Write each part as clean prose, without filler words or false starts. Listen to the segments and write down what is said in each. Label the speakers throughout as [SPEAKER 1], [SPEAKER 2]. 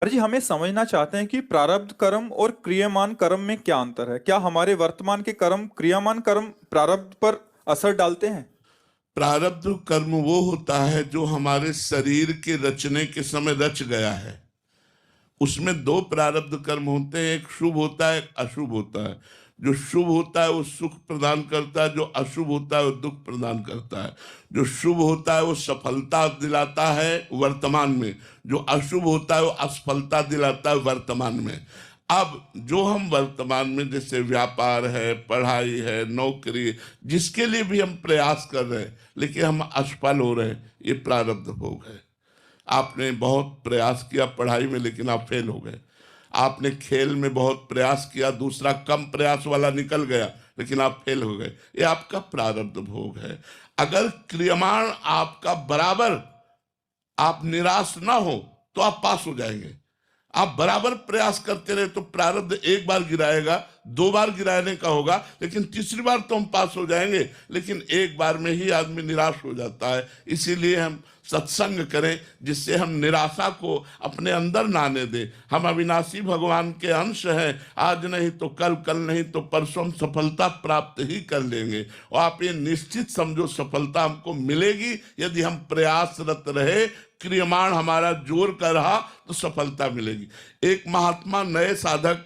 [SPEAKER 1] अरे जी, हमें समझना चाहते हैं कि प्रारब्ध कर्म और क्रियामान कर्म में क्या अंतर है। क्या हमारे वर्तमान के कर्म क्रियामान कर्म प्रारब्ध पर असर डालते हैं?
[SPEAKER 2] प्रारब्ध कर्म वो होता है जो हमारे शरीर के रचने के समय रच गया है। उसमें दो प्रारब्ध कर्म होते हैं, एक शुभ होता है, एक अशुभ होता है। जो शुभ होता है वो सुख प्रदान करता है, जो अशुभ होता है वो दुख प्रदान करता है। जो शुभ होता है वो सफलता दिलाता है वर्तमान में, जो अशुभ होता है वो असफलता दिलाता है वर्तमान में। अब जो हम वर्तमान में जैसे व्यापार है, पढ़ाई है, नौकरी, जिसके लिए भी हम प्रयास कर रहे हैं लेकिन हम असफल हो रहे हैं, ये प्रारब्ध भोग है। आपने बहुत प्रयास किया पढ़ाई में लेकिन आप फेल हो गए। आपने खेल में बहुत प्रयास किया, दूसरा कम प्रयास वाला निकल गया लेकिन आप फेल हो गए, ये आपका प्रारब्ध भोग है। अगर क्रियमाण आपका बराबर, आप निराश ना हो तो आप पास हो जाएंगे। आप बराबर प्रयास करते रहे तो प्रारब्ध एक बार गिराएगा, दो बार गिराने का होगा, लेकिन तीसरी बार तो हम पास हो जाएंगे। लेकिन एक बार में ही आदमी निराश हो जाता है। इसीलिए हम सत्संग करें जिससे हम निराशा को अपने अंदर ना आने दें। हम अविनाशी भगवान के अंश हैं, आज नहीं तो कल, कल नहीं तो परसों हम सफलता प्राप्त ही कर लेंगे। और आप ये निश्चित समझो, सफलता हमको मिलेगी यदि हम प्रयासरत रहे, क्रियमाण हमारा जोर कर रहा तो सफलता मिलेगी। एक महात्मा नए साधक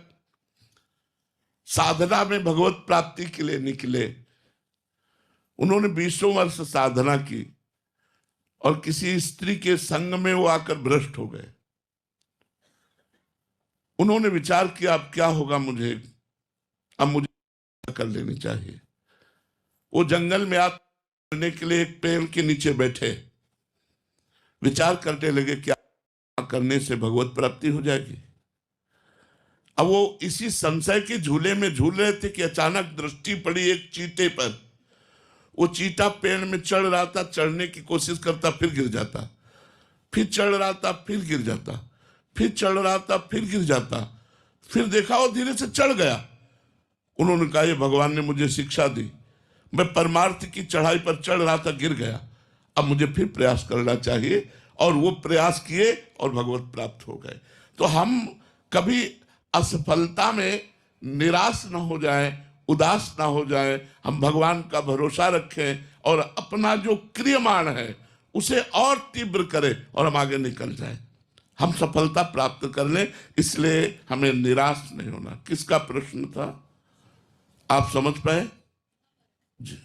[SPEAKER 2] साधना में भगवत प्राप्ति के लिए निकले। उन्होंने 20 वर्ष साधना की और किसी स्त्री के संग में वो आकर भ्रष्ट हो गए। उन्होंने विचार किया अब क्या होगा मुझे, अब मुझे कर लेनी चाहिए। वो जंगल में करने के लिए एक पेड़ के नीचे बैठे, विचार करने लगे क्या करने से भगवत प्राप्ति हो जाएगी। अब वो इसी संशय के झूले में झूल रहे थे कि अचानक दृष्टि पड़ी एक चीते पर। वो चीता पेड़ में चढ़ रहा था, चढ़ने की कोशिश करता फिर गिर जाता, फिर चढ़ रहा था फिर गिर जाता, फिर चढ़ रहा था फिर गिर जाता, फिर देखा वो धीरे से चढ़ गया। उन्होंने कहा ये भगवान ने मुझे शिक्षा दी, मैं परमार्थ की चढ़ाई पर चढ़ रहा था, गिर गया, अब मुझे फिर प्रयास करना चाहिए। और वो प्रयास किए और भगवत प्राप्त हो गए। तो हम कभी असफलता में निराश न हो जाएं, उदास ना हो जाएं, हम भगवान का भरोसा रखें और अपना जो क्रियमाण है उसे और तीव्र करें और हम आगे निकल जाएं, हम सफलता प्राप्त कर लें। इसलिए हमें निराश नहीं होना। किसका प्रश्न था, आप समझ पाए? जी।